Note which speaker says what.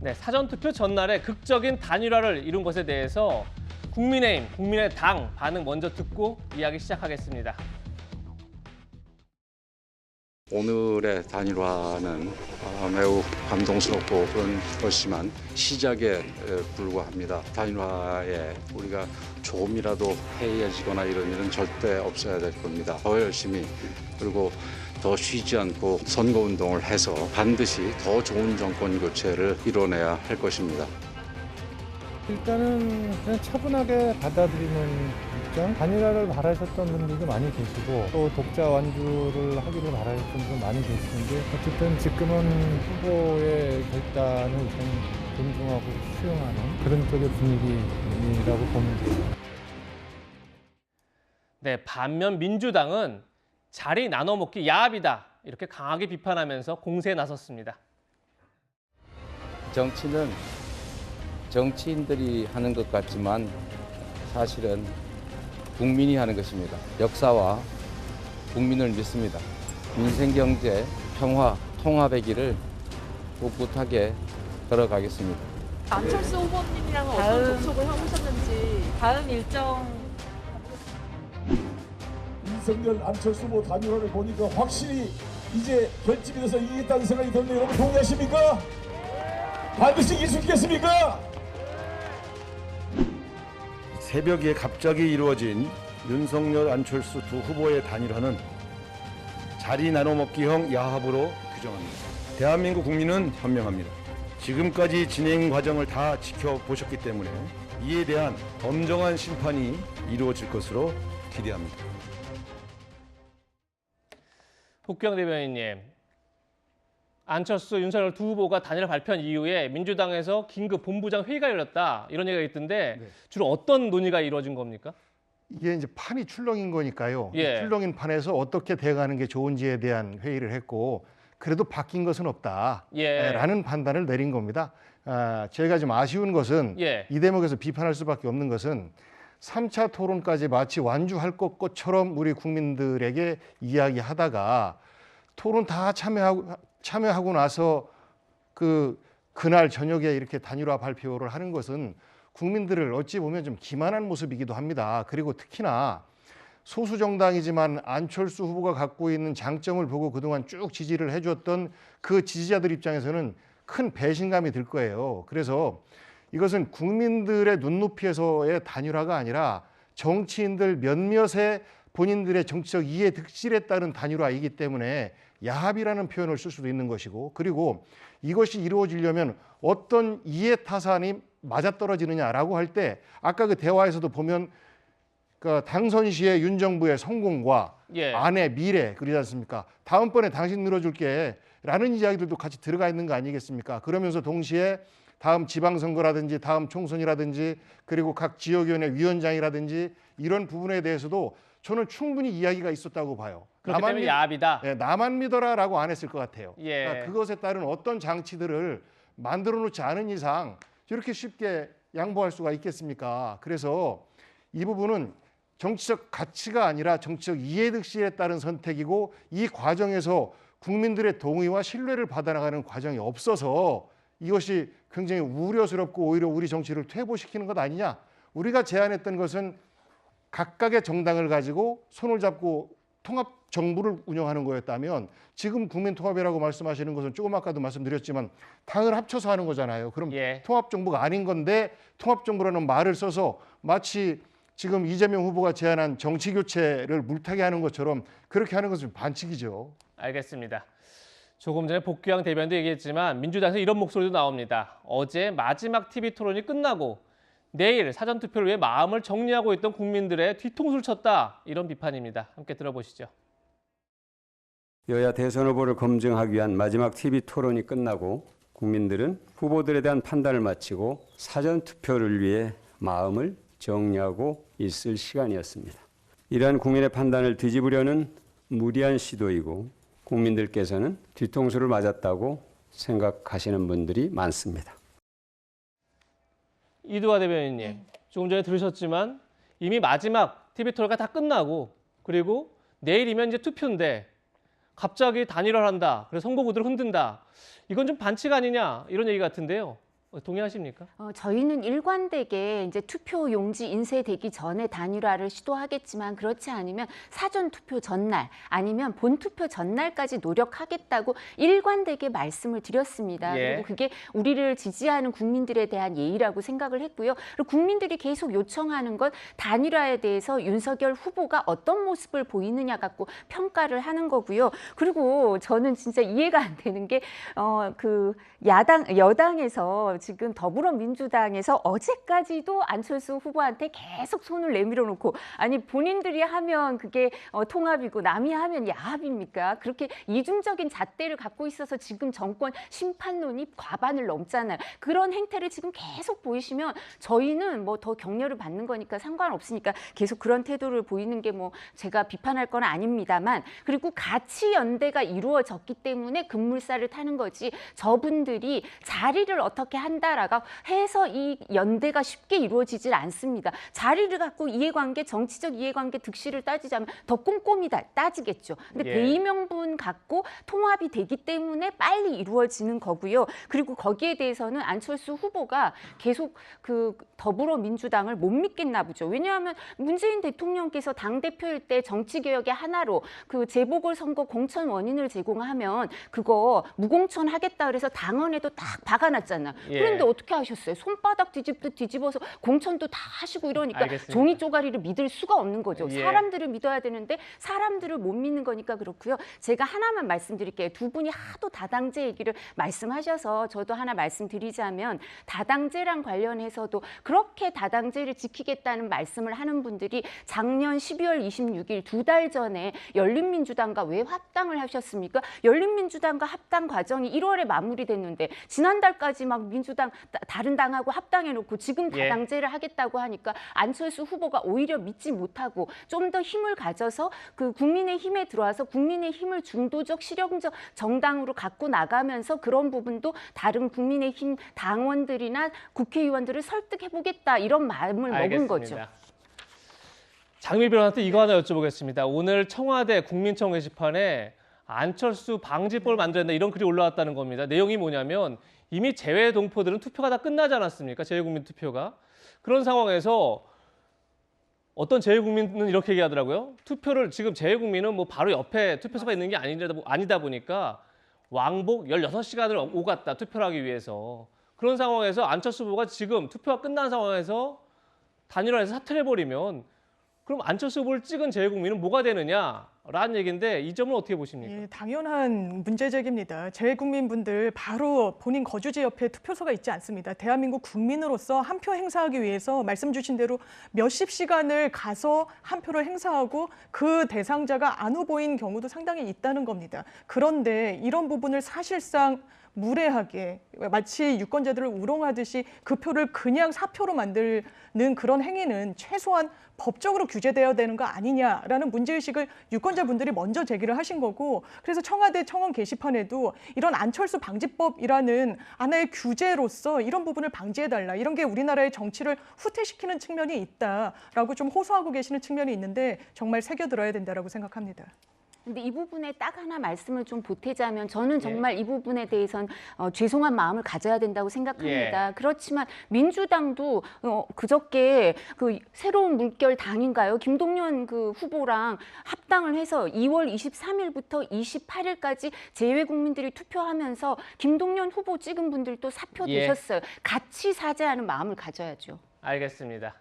Speaker 1: 네, 사전투표 전날에 극적인 단일화를 이룬 것에 대해서 국민의힘, 국민의당 반응 먼저 듣고 이야기 시작하겠습니다.
Speaker 2: 오늘의 단일화는 매우 감동스럽고 그런 것이지만 시작에 불과합니다. 단일화에 우리가 조금이라도 해이해지거나 이런 일은 절대 없어야 될 겁니다. 더 열심히 그리고 더 쉬지 않고 선거운동을 해서 반드시 더 좋은 정권 교체를 이뤄내야 할 것입니다.
Speaker 3: 일단은 그냥 차분하게 받아들이는 입장, 단일화를 바라셨던 분들도 많이 계시고 또 독자 완주를 하기를 바라셨던 분도 많이 계시는데 어쨌든 지금은 후보의 결단을 좀 존중하고 수용하는 그런 쪽의 분위기라고 보면 돼요.
Speaker 1: 네, 반면 민주당은 자리 나눠먹기 야합이다 이렇게 강하게 비판하면서 공세에 나섰습니다.
Speaker 4: 정치는 정치인들이 하는 것 같지만 사실은 국민이 하는 것입니다. 역사와 국민을 믿습니다. 민생, 경제, 평화, 통합의 길을 꿋꿋하게 걸어가겠습니다.
Speaker 5: 안철수 후보님이랑은 어떤 접촉을 하셨는지 다음 일정.
Speaker 6: 윤석열 안철수 후보 단일화를 보니까 확실히 이제 결집이 돼서 이기겠다는 생각이 드는데 여러분 동의하십니까? 반드시 이길 수 있겠습니까?
Speaker 7: 새벽에 갑자기 이루어진 윤석열, 안철수 두 후보의 단일화는 자리 나눠먹기형 야합으로 규정합니다. 대한민국 국민은 현명합니다. 지금까지 진행 과정을 다 지켜보셨기 때문에 이에 대한 엄정한 심판이 이루어질 것으로 기대합니다.
Speaker 1: 복경 대변인님, 안철수, 윤석열 두 후보가 단일화 발표한 이후에 민주당에서 긴급 본부장 회의가 열렸다 이런 얘기가 있던데 주로 어떤 논의가 이루어진 겁니까?
Speaker 8: 이게 이제 판이 출렁인 거니까요.
Speaker 1: 예.
Speaker 8: 출렁인 판에서 어떻게 대응하는 게 좋은지에 대한 회의를 했고 그래도 바뀐 것은 없다라는 판단을 내린 겁니다. 저희가 좀 아쉬운 것은 이 대목에서 비판할 수밖에 없는 것은 3차 토론까지 마치 완주할 것처럼 우리 국민들에게 이야기하다가 토론 다 참여하고 나서 그날 저녁에 이렇게 단일화 발표를 하는 것은 국민들을 어찌 보면 좀 기만한 모습이기도 합니다. 그리고 특히나 소수 정당이지만 안철수 후보가 갖고 있는 장점을 보고 그동안 쭉 지지를 해줬던 그 지지자들 입장에서는 큰 배신감이 들 거예요. 그래서 이것은 국민들의 눈높이에서의 단일화가 아니라 정치인들 몇몇의 본인들의 정치적 이해 득실에 따른 단일화이기 때문에 야합이라는 표현을 쓸 수도 있는 것이고 그리고 이것이 이루어지려면 어떤 이해 타산이 맞아떨어지느냐라고 할 때 아까 그 대화에서도 보면 그 당선 시의 윤 정부의 성공과 아내 미래 그러지 않습니까? 다음번에 당신 밀어줄게 라는 이야기들도 같이 들어가 있는 거 아니겠습니까? 그러면서 동시에 다음 지방선거라든지 다음 총선이라든지 그리고 각 지역위원회 위원장이라든지 이런 부분에 대해서도 저는 충분히 이야기가 있었다고 봐요.
Speaker 1: 그렇기 때문에 야합이다.
Speaker 8: 나만 믿어라라고 안 했을 것 같아요. 그러니까 그것에 따른 어떤 장치들을 만들어 놓지 않은 이상 이렇게 쉽게 양보할 수가 있겠습니까? 그래서 이 부분은 정치적 가치가 아니라 정치적 이해득실에 따른 선택이고 이 과정에서 국민들의 동의와 신뢰를 받아나가는 과정이 없어서 이것이 굉장히 우려스럽고 오히려 우리 정치를 퇴보시키는 것 아니냐. 우리가 제안했던 것은 각각의 정당을 가지고 손을 잡고 통합 정부를 운영하는 거였다면 지금 국민통합이라고 말씀하시는 것은 조금 아까도 말씀드렸지만 당을 합쳐서 하는 거잖아요. 그럼 통합 정부가 아닌 건데 통합 정부라는 말을 써서 마치 지금 이재명 후보가 제안한 정치 교체를 물타기 하는 것처럼 그렇게 하는 것은 반칙이죠.
Speaker 1: 알겠습니다. 조금 전에 복귀왕 대변도 얘기했지만 민주당에서 이런 목소리도 나옵니다. 어제 마지막 TV 토론이 끝나고 내일 사전투표를 위해 마음을 정리하고 있던 국민들의 뒤통수를 쳤다. 이런 비판입니다. 함께 들어보시죠.
Speaker 9: 여야 대선 후보를 검증하기 위한 마지막 TV 토론이 끝나고 국민들은 후보들에 대한 판단을 마치고 사전투표를 위해 마음을 정리하고 있을 시간이었습니다. 이러한 국민의 판단을 뒤집으려는 무리한 시도이고 국민들께서는 뒤통수를 맞았다고 생각하시는 분들이 많습니다.
Speaker 1: 이두화 대변인님, 조금 전에 들으셨지만 이미 마지막 TV 토론가 다 끝나고 그리고 내일이면 이제 투표인데 갑자기 단일화를 한다. 그래서 선거구도를 흔든다. 이건 좀 반칙 아니냐 이런 얘기 같은데요. 동의하십니까?
Speaker 10: 저희는 일관되게 이제 투표 용지 인쇄되기 전에 단일화를 시도하겠지만 그렇지 않으면 사전 투표 전날 아니면 본 투표 전날까지 노력하겠다고 일관되게 말씀을 드렸습니다.
Speaker 1: 예.
Speaker 10: 그리고 그게 우리를 지지하는 국민들에 대한 예의라고 생각을 했고요. 그리고 국민들이 계속 요청하는 건 단일화에 대해서 윤석열 후보가 어떤 모습을 보이느냐 갖고 평가를 하는 거고요. 그리고 저는 진짜 이해가 안 되는 게 그 여당에서 지금 더불어민주당에서 어제까지도 안철수 후보한테 계속 손을 내밀어 놓고 아니 본인들이 하면 그게 통합이고 남이 하면 야합입니까? 그렇게 이중적인 잣대를 갖고 있어서 지금 정권 심판론이 과반을 넘잖아요. 그런 행태를 지금 계속 보이시면 저희는 뭐 더 격려를 받는 거니까 상관없으니까 계속 그런 태도를 보이는 게 뭐 제가 비판할 건 아닙니다만 그리고 가치 연대가 이루어졌기 때문에 급물살을 타는 거지 저분들이 자리를 어떻게 한다라고 해서 이 연대가 쉽게 이루어지질 않습니다. 자리를 갖고 이해관계, 정치적 이해관계 득실을 따지자면 더 꼼꼼히 따지겠죠. 근데
Speaker 1: 예.
Speaker 10: 대의명분 갖고 통합이 되기 때문에 빨리 이루어지는 거고요. 그리고 거기에 대해서는 안철수 후보가 계속 그 더불어민주당을 못 믿겠나 보죠. 왜냐하면 문재인 대통령께서 당대표일 때 정치개혁의 하나로 그 재보궐선거 공천 원인을 제공하면 그거 무공천 하겠다 그래서 당원에도 딱 박아놨잖아.
Speaker 1: 예.
Speaker 10: 그런데 어떻게 하셨어요? 손바닥 뒤집듯 뒤집어서 공천도 다 하시고 이러니까
Speaker 1: 알겠습니다.
Speaker 10: 종이 쪼가리를 믿을 수가 없는 거죠.
Speaker 1: 예.
Speaker 10: 사람들을 믿어야 되는데 사람들을 못 믿는 거니까 그렇고요. 제가 하나만 말씀드릴게요. 두 분이 하도 다당제 얘기를 말씀하셔서 저도 하나 말씀드리자면 다당제랑 관련해서도 그렇게 다당제를 지키겠다는 말씀을 하는 분들이 작년 12월 26일 2달 전에 열린민주당과 왜 합당을 하셨습니까? 열린민주당과 합당 과정이 1월에 마무리됐는데 지난달까지 막 민주당 다른 당하고 합당해놓고 지금 다당제를 하겠다고 하니까 안철수 후보가 오히려 믿지 못하고 좀 더 힘을 가져서 그 국민의힘에 들어와서 국민의힘을 중도적 실용적 정당으로 갖고 나가면서 그런 부분도 다른 국민의힘 당원들이나 국회의원들을 설득해보겠다 이런 마음을 먹은 거죠.
Speaker 1: 장미 변호사한테 이거 하나 여쭤보겠습니다. 오늘 청와대 국민청 게시판에 안철수 방지법을 만들었다 이런 글이 올라왔다는 겁니다. 내용이 뭐냐면 이미 재외 동포들은 투표가 다 끝나지 않았습니까? 재외국민 투표가. 그런 상황에서 어떤 재외국민은 이렇게 얘기하더라고요. 투표를 지금 재외국민은 뭐 바로 옆에 투표소가 있는 게 아니다 보니까 왕복 16시간을 오갔다 투표를 하기 위해서. 그런 상황에서 안철수 후보가 지금 투표가 끝난 상황에서 단일화해서 사퇴를 해버리면 그럼 안철수 후보를 찍은 재외국민은 뭐가 되느냐라는 얘기인데 이 점은 어떻게 보십니까?
Speaker 11: 예, 당연한 문제제기입니다. 재외국민분들 바로 본인 거주지 옆에 투표소가 있지 않습니다. 대한민국 국민으로서 한 표 행사하기 위해서 말씀 주신 대로 몇십 시간을 가서 한 표를 행사하고 그 대상자가 안 후보인 경우도 상당히 있다는 겁니다. 그런데 이런 부분을 사실상 무례하게 마치 유권자들을 우롱하듯이 그 표를 그냥 사표로 만드는 그런 행위는 최소한 법적으로 규제되어야 되는 거 아니냐라는 문제의식을 유권자분들이 먼저 제기를 하신 거고 그래서 청와대 청원 게시판에도 이런 안철수 방지법이라는 하나의 규제로서 이런 부분을 방지해달라 이런 게 우리나라의 정치를 후퇴시키는 측면이 있다라고 좀 호소하고 계시는 측면이 있는데 정말 새겨들어야 된다라고 생각합니다.
Speaker 10: 근데 이 부분에 딱 하나 말씀을 좀 보태자면 저는 정말 이 부분에 대해서는 죄송한 마음을 가져야 된다고 생각합니다. 그렇지만 민주당도 그저께 그 새로운 물결 당인가요? 김동연 그 후보랑 합당을 해서 2월 23일부터 28일까지 재외국민들이 투표하면서 김동연 후보 찍은 분들도 사표 되셨어요. 같이 사죄하는 마음을 가져야죠.
Speaker 1: 알겠습니다.